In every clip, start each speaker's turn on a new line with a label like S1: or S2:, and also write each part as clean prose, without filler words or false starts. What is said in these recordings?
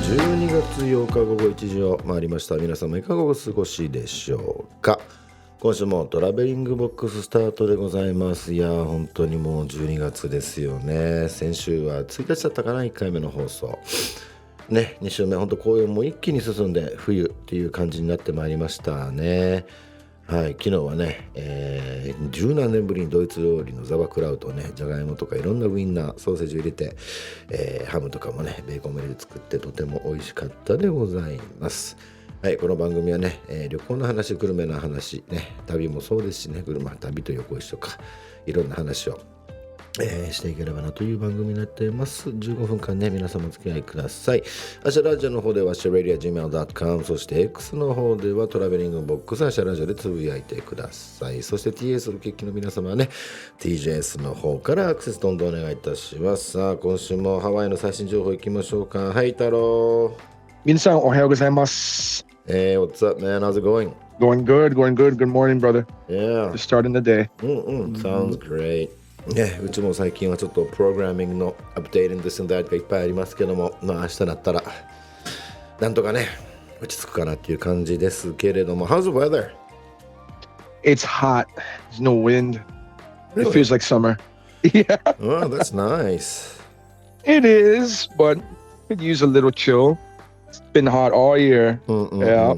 S1: 12月8日午後1時を回りました。皆様いかがお過ごしでしょうか。今週もトラベリングボックススタートでございます。いや本当にもう12月ですよね。先週は1日だったかな、1回目の放送ね。2週目本当紅葉も一気に進んで冬っていう感じになってまいりましたね。はい、昨日はね、十何年ぶりにドイツ料理のザワクラウトをね、じゃがいもとかいろんなウインナーソーセージを入れて、ハムとかもねベーコンも入れて作ってとても美味しかったでございます。はい、この番組はね、旅行の話、グルメの話ね、旅もそうですしね、旅と横一緒か、いろんな話をしていければなという番組になっています。15分間ね、皆様お付き合いください。アシャラジオの方ではアシャラディア gmail.com、 そして X の方ではトラベリングボックスアシャラジオでつぶやいてください。そして TS の決起の皆様はね、 TJS の方からアクセスどんどんお願いいたします。さあ今週もハワイの最新情報いきましょうか。はい太郎、
S2: 皆さんおはようございます。
S1: Hey, what's up, man? How's it going?
S2: Going good. Good morning, brother.
S1: Yeah.
S2: Just starting the day.
S1: Sounds great. ね、うちも最近はちょっとプログラミングのアップデートですんでがいっぱいありますけども、まあ明日になったらなんとかね落ち着くかなっていう感じですけれども。 How's the weather?
S2: It's hot. There's no wind.
S1: Really?
S2: It feels like summer. Yeah.
S1: Oh, that's nice.
S2: It is, but could use a little chill. It's been hot all year. Yeah.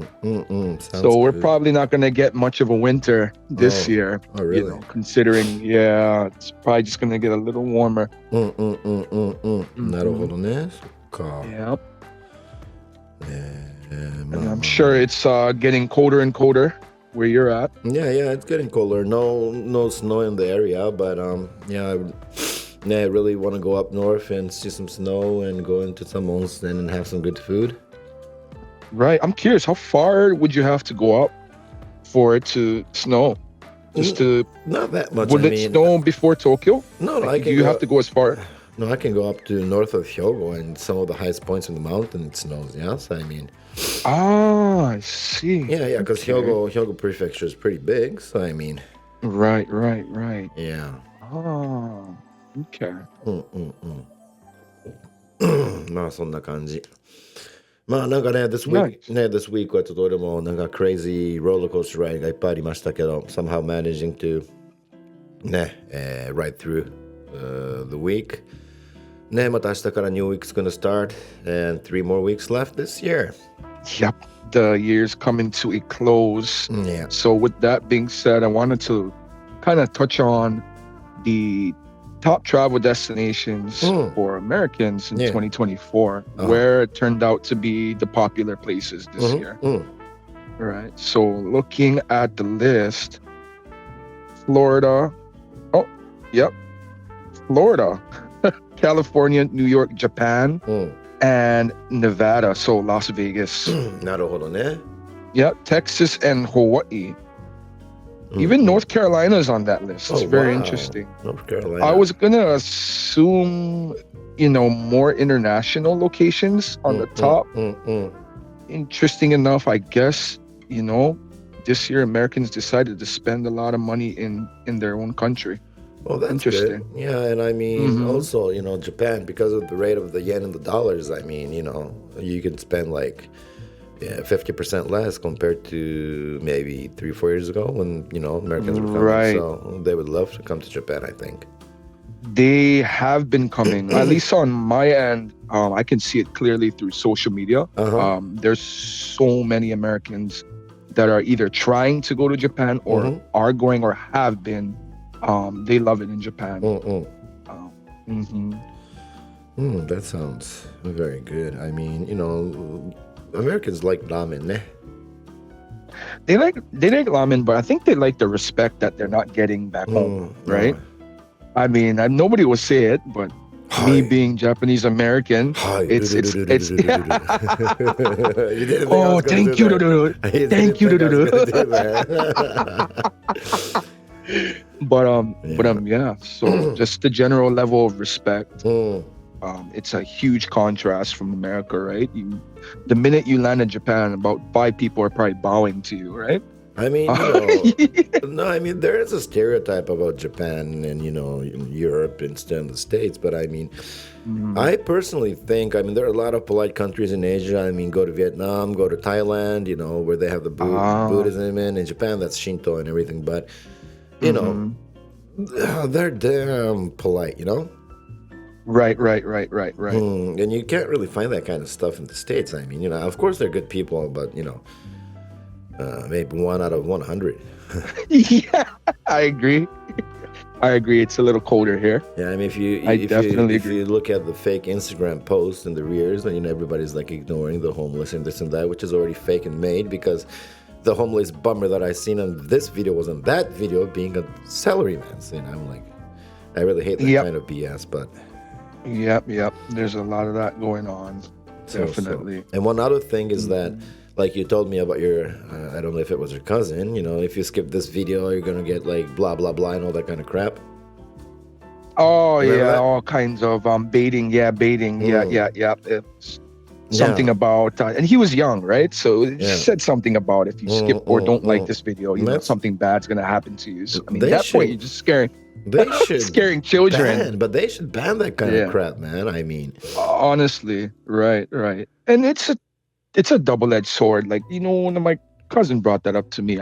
S2: So we're probably not going to get much of a winter this year.
S1: Oh, really?
S2: You know, considering, it's probably just going to get a little warmer.
S1: なるほどね。そっか。
S2: Yep. And I'm sure it's getting colder and colder where you're at.
S1: Yeah, it's getting colder. No snow in the area, but I really want to go up north and see some snow and go into some onsen and have some good food.
S2: Right. I'm curious, how far would you have to go up for it to snow?
S1: Not that much.
S2: Would it snow before Tokyo?
S1: No,
S2: like, do you have to go as far?
S1: No, I can go up to north of Hyogo and some of the highest points in the mountain it snows. Yes, I mean.
S2: I see.
S1: Yeah, because Hyogo Prefecture is pretty big, so I mean.
S2: Right.
S1: Yeah.
S2: Oh, okay.
S1: まあそんな感じ。まあなんかね、this week はちょっと俺もなんか crazy roller coaster ride がいっぱいありましたけど、somehow managing to ね、ride through the week ね、また明日から new week's gonna start and 3 more weeks left this year.
S2: Yep, the year's coming to a close.
S1: Yeah.
S2: So with that being said, I wanted to kind of touch on the top travel destinations for Americans in 2024, where it turned out to be the popular places this year. All right. So looking at the list, Florida, California, New York, Japan, and Nevada. So Las Vegas.
S1: なるほどね。
S2: Yep, Texas and Hawaii. Even North Carolina is on that list. It's very interesting.
S1: North Carolina.
S2: I was going to assume, more international locations on the top. Interesting enough, I guess, this year Americans decided to spend a lot of money in their own country.
S1: Well, that's
S2: interesting.
S1: Good. Yeah, and I mean, also, Japan, because of the rate of the yen and the dollars, I mean, you can spend like 50% less compared to maybe 3-4 years ago when Americans were coming.
S2: Right.
S1: So they would love to come to Japan, I think.
S2: They have been coming, at least on my end. I can see it clearly through social media. There's so many Americans that are either trying to go to Japan or are going or have been. They love it in Japan.
S1: That sounds very good. I mean, Americans like ramen, ne?
S2: They like ramen, but I think they like the respect that they're not getting back home, right? I mean, nobody will say it, but me being Japanese American, it's oh, thank you, thank you. But yeah. So just the general level of respect. It's a huge contrast from America, right? The minute you land in Japan, about 5 people are probably bowing to you, right?
S1: I mean, no, I mean, there is a stereotype about Japan and, Europe instead of the States. But I mean, I personally think, I mean, there are a lot of polite countries in Asia. I mean, go to Vietnam, go to Thailand, where they have the Buddhism in Japan, that's Shinto and everything. But, they're damn polite,
S2: Right.
S1: And you can't really find that kind of stuff in the States. I mean, of course they're good people, but, maybe 1 out of 100.
S2: Yeah, I agree. It's a little colder here.
S1: Yeah, I mean, if you look at the fake Instagram posts and the rears, then everybody's like ignoring the homeless and this and that, which is already fake and made, because the homeless bummer that I seen on this video was on that video being a salaryman. So, I'm like, I really hate that kind of BS, but.
S2: Yep. There's a lot of that going on. Definitely.
S1: And one other thing is that, like you told me about your, I don't know if it was your cousin, if you skip this video, you're going to get like blah, blah, blah and all that kind of crap.
S2: Oh, remember that? All kinds of baiting. Yeah. It's something about, and he was young, right? So it said something about if you skip or don't like this video, something bad's going to happen to you. So, I mean, at that point, you're just scaring children.
S1: But they should ban that kind of crap, man. I mean.
S2: Honestly, right. And it's a double-edged sword. Like, when my cousin brought that up to me,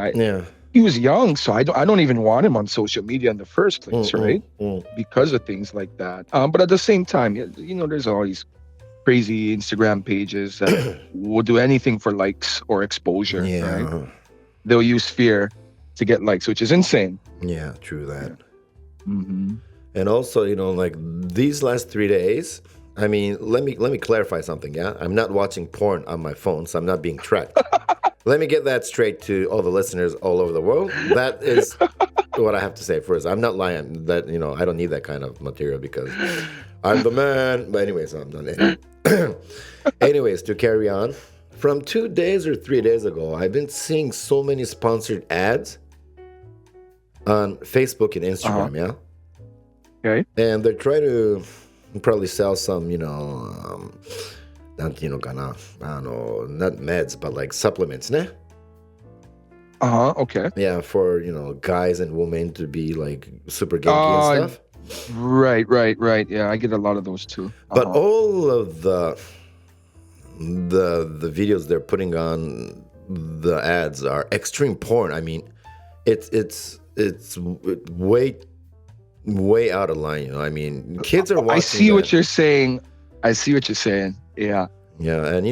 S2: he was young, so I don't even want him on social media in the first place, right? Because of things like that. But at the same time, there's all these crazy Instagram pages that will do anything for likes or exposure. Yeah. Right? They'll use fear to get likes, which is insane.
S1: Yeah, true that. And also, like these last 3 days, I mean, let me clarify something, yeah? I'm not watching porn on my phone, so I'm not being tracked. Let me get that straight to all the listeners all over the world. That is what I have to say first. I'm not lying that, I don't need that kind of material because I'm the man. But anyways, I'm done. Anyways, to carry on, from 2 days or 3 days ago, I've been seeing so many sponsored ads on Facebook and Instagram, yeah?
S2: Okay.
S1: And they're trying to probably sell some, not meds, but like supplements, ne?
S2: Okay.
S1: Yeah, for, guys and women to be like super genki and stuff.
S2: Right. Yeah, I get a lot of those too.
S1: But all of the videos they're putting on the ads are extreme porn. I mean, it's way out of line, I mean, kids are watching.
S2: I see what you're saying. Yeah.
S1: Yeah, and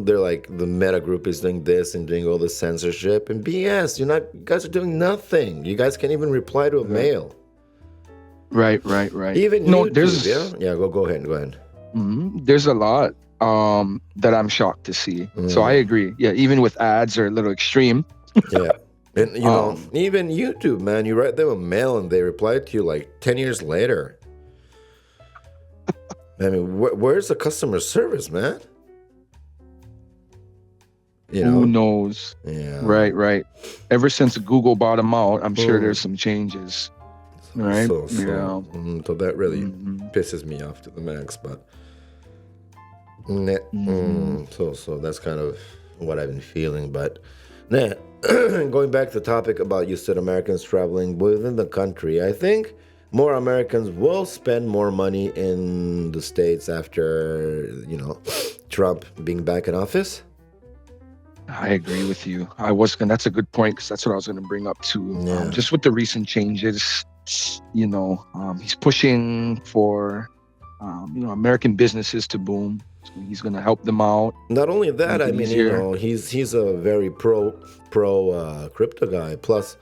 S1: they're like, the meta group is doing this and doing all this censorship and BS. You guys are doing nothing. You guys can't even reply to a mail.
S2: Right.
S1: Even YouTube, go ahead.
S2: There's a lot that I'm shocked to see. So I agree. Yeah, even with ads are a little extreme.
S1: Yeah. And, even YouTube, man, you write them a mail and they reply to you like 10 years later. I mean, where's the customer service, man?
S2: Who knows?
S1: Yeah.
S2: Right. Ever since Google bought them out, I'm sure there's some changes. Right?
S1: So that really pisses me off to the max, but so that's kind of what I've been feeling. But going back to the topic about, you said Americans traveling within the country, I think more Americans will spend more money in the States after, Trump being back in office.
S2: I agree with you. That's a good point, because that's what I was going to bring up too.
S1: Yeah.
S2: Just with the recent changes, he's pushing for, American businesses to boom. So he's going to help them out.
S1: Not only that, I mean, he's a very pro crypto guy. Plus,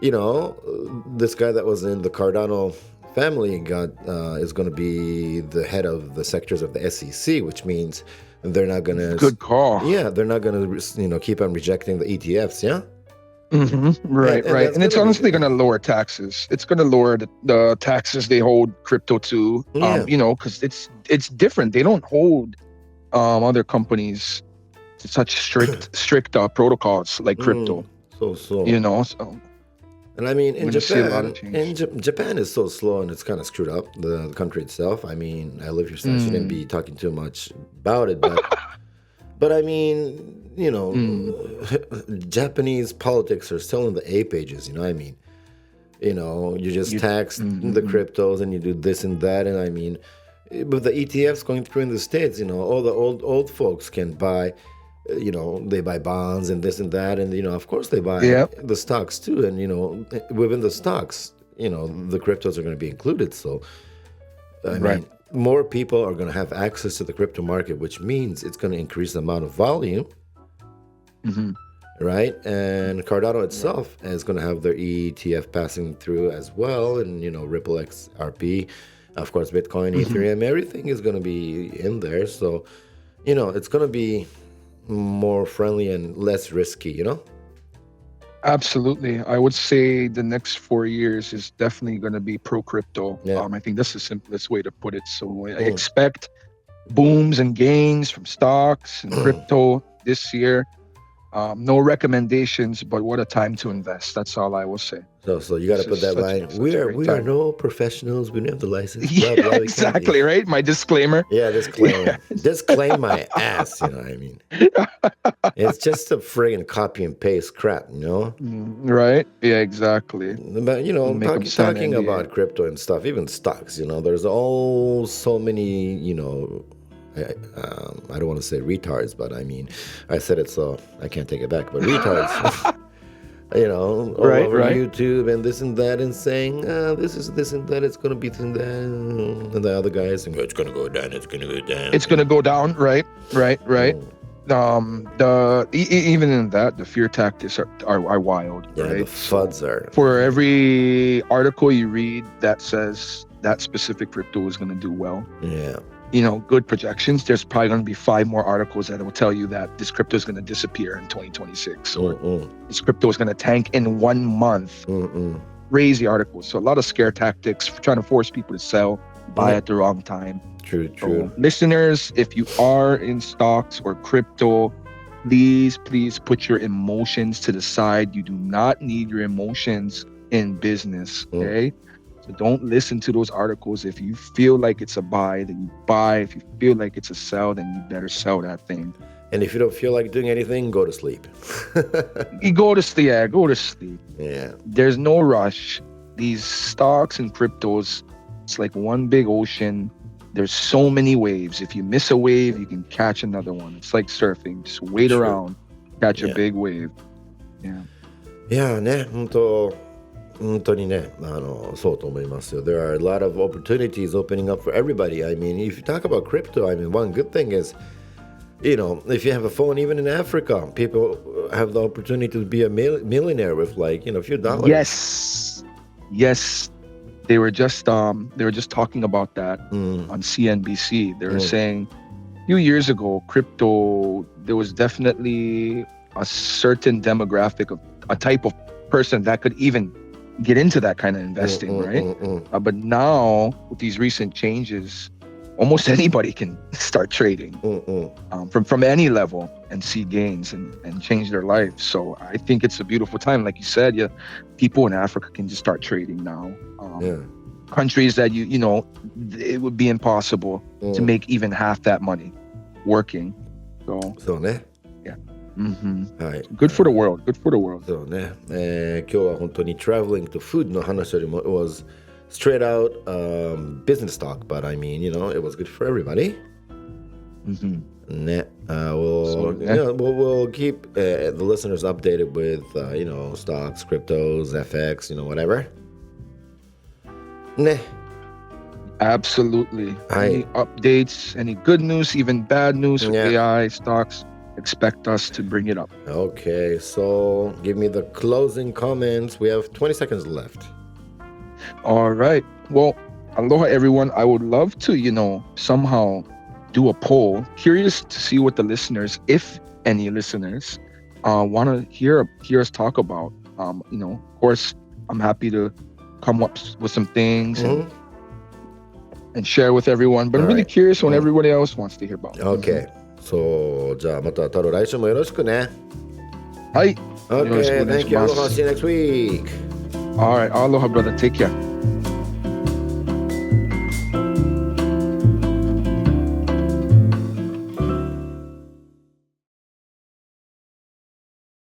S1: this guy that was in the Cardano family is going to be the head of the sectors of the SEC, which means they're not going to.
S2: Good call.
S1: Yeah, they're not going to keep on rejecting the ETFs. Yeah.
S2: Right. And it's honestly going to lower taxes. It's going to lower the taxes they hold crypto to. Because it's different. They don't hold other companies to such strict protocols like crypto. So.
S1: And I mean, in Japan is so slow and it's kind of screwed up, the country itself. I mean, I live here, so I shouldn't be talking too much about it, but I mean, Japanese politics are still in the A pages, I mean. You just tax the cryptos and you do this and that. And I mean, with the ETFs going through in the States, all the old folks can buy, they buy bonds and this and that. And, of course they buy the stocks too. And, within the stocks, the cryptos are going to be included. So, I mean, more people are going to have access to the crypto market, which means it's going to increase the amount of volume. Right, and Cardano itself is going to have their ETF passing through as well, and Ripple XRP, of course, Bitcoin, Ethereum, everything is going to be in there. So, it's going to be more friendly and less risky.
S2: Absolutely, I would say the next 4 years is definitely going to be pro crypto. I think that's the simplest way to put it. So I expect booms and gains from stocks and crypto this year. No recommendations, but what a time to invest. That's all I will say.
S1: So you got to put that line. We are no professionals. We don't have the license.
S2: Yeah, blah, blah, exactly, right? My disclaimer.
S1: Yeah, disclaimer. Disclaim my ass, what I mean. It's just a friggin' copy and paste crap,
S2: Right? Yeah, exactly.
S1: But, talking about crypto and stuff, even stocks, there's so many, I don't want to say retards, but I mean, I said it so I can't take it back, but retards, all over YouTube and this and that, and saying, this is this and that, it's going to be this and that, and the other guys saying, it's going to go down, it's going to go down.
S2: It's going to go down, right. Even in that, the fear tactics are wild,
S1: right? The FUDs are.
S2: For every article you read that says that specific crypto is going to do well.
S1: Yeah.
S2: Good projections, there's probably going to be 5 more articles that will tell you that this crypto is going to disappear in 2026 or this crypto is going to tank in 1 month. Crazy articles. So a lot of scare tactics for trying to force people to sell, buy at the wrong time.
S1: True.
S2: So, listeners, if you are in stocks or crypto, please put your emotions to the side. You do not need your emotions in business, okay? So don't listen to those articles. If you feel like it's a buy, then you buy. If you feel like it's a sell, then you better sell that thing.
S1: And if you don't feel like doing anything, go to sleep.
S2: You go to sleep. Yeah, go to sleep.
S1: Yeah.
S2: There's no rush. These stocks and cryptos, it's like one big ocean. There's so many waves. If you miss a wave, you can catch another one. It's like surfing. Just wait around, catch a big wave. Yeah.
S1: Yeah, 本当にね、そうと思いますよ。There are a lot of opportunities opening up for everybody. I mean, if you talk about crypto, I mean, one good thing is, if you have a phone, even in Africa, people have the opportunity to be a millionaire with like, a few dollars.
S2: Yes. They were just talking about that on CNBC. They were saying a few years ago, crypto, there was definitely a certain demographic of a type of person that could even get into that kind of investing, right? But now with these recent changes, almost anybody can start trading from any level and see gains and change their life. So I think it's a beautiful time. Like you said, people in Africa can just start trading now. Countries that it would be impossible to make even half that money working. So
S1: ね。
S2: はい。Good for the world. Good for the world.
S1: そうね。今日は本当に traveling to food の話よりも it was straight out business talk, but I mean, it was good for everybody. We'll keep the listeners updated with stocks, cryptos, FX, whatever. ね。
S2: Absolutely. Any updates, any good news, even bad news with AI, stocks, expect us to bring it up.
S1: Okay, so give me the closing comments. We have 20 seconds left.
S2: All right. Well, aloha, everyone. I would love to, somehow do a poll. Curious to see what the listeners, if any listeners, want to hear us talk about. Of course, I'm happy to come up with some things and share with everyone. But I'm really curious when everybody else wants to hear about it.
S1: Okay. So, じゃあまた太郎来週もよろしくね。
S2: はい。
S1: Okay, thank you. Aloha. See you next week.
S2: All right. Aloha, brother. Take care.